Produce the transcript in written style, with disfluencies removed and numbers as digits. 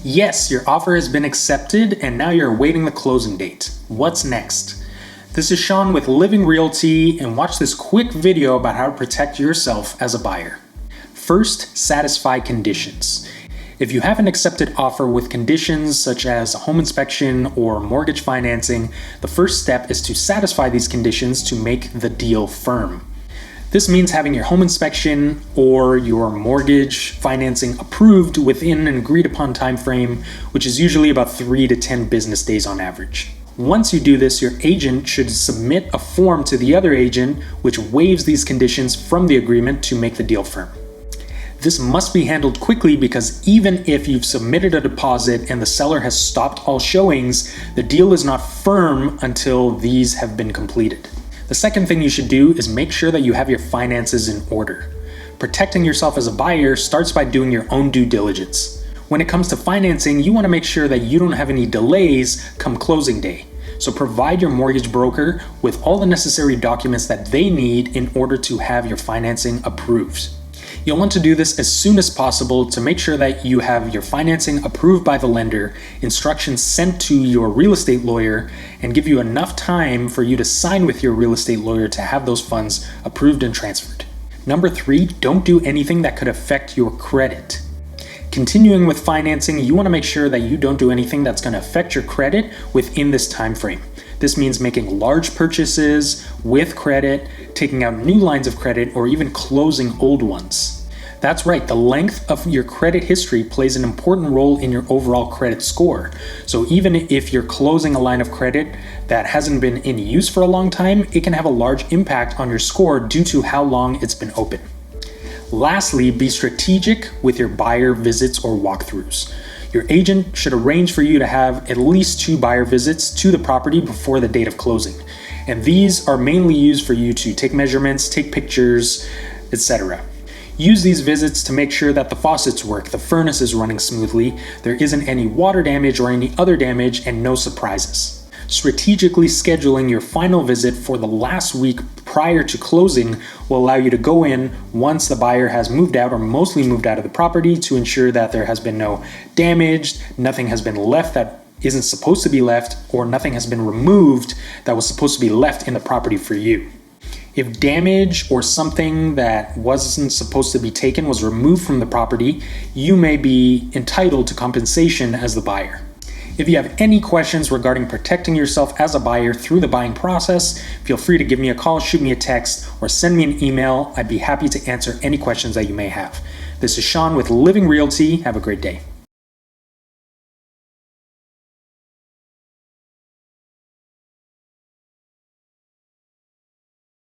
Yes, your offer has been accepted and now you're awaiting the closing date. What's next? This is Sean with Living Realty, and watch this quick video about how to protect yourself as a buyer. First, satisfy conditions. If you have an accepted offer with conditions such as a home inspection or mortgage financing, the first step is to satisfy these conditions to make the deal firm. This means having your home inspection or your mortgage financing approved within an agreed upon time frame, which is usually about 3 to 10 business days on average. Once you do this, your agent should submit a form to the other agent which waives these conditions from the agreement to make the deal firm. This must be handled quickly because even if you've submitted a deposit and the seller has stopped all showings, the deal is not firm until these have been completed. The second thing you should do is make sure that you have your finances in order. Protecting yourself as a buyer starts by doing your own due diligence. When it comes to financing, you want to make sure that you don't have any delays come closing day. So provide your mortgage broker with all the necessary documents that they need in order to have your financing approved. You'll want to do this as soon as possible to make sure that you have your financing approved by the lender, instructions sent to your real estate lawyer, and give you enough time for you to sign with your real estate lawyer to have those funds approved and transferred. Number 3, don't do anything that could affect your credit. Continuing with financing, you want to make sure that you don't do anything that's going to affect your credit within this time frame. This means making large purchases with credit, taking out new lines of credit, or even closing old ones. That's right, the length of your credit history plays an important role in your overall credit score. So even if you're closing a line of credit that hasn't been in use for a long time, it can have a large impact on your score due to how long it's been open. Lastly, be strategic with your buyer visits or walkthroughs. Your agent should arrange for you to have at least 2 buyer visits to the property before the date of closing. And these are mainly used for you to take measurements, take pictures, etc. Use these visits to make sure that the faucets work, the furnace is running smoothly, there isn't any water damage or any other damage, and no surprises. Strategically scheduling your final visit for the last week prior to closing will allow you to go in once the buyer has moved out or mostly moved out of the property to ensure that there has been no damage, nothing has been left that isn't supposed to be left, or nothing has been removed that was supposed to be left in the property for you. If damage or something that wasn't supposed to be taken was removed from the property, you may be entitled to compensation as the buyer. If you have any questions regarding protecting yourself as a buyer through the buying process, feel free to give me a call, shoot me a text, or send me an email. I'd be happy to answer any questions that you may have. This is Sean with Living Realty. Have a great day.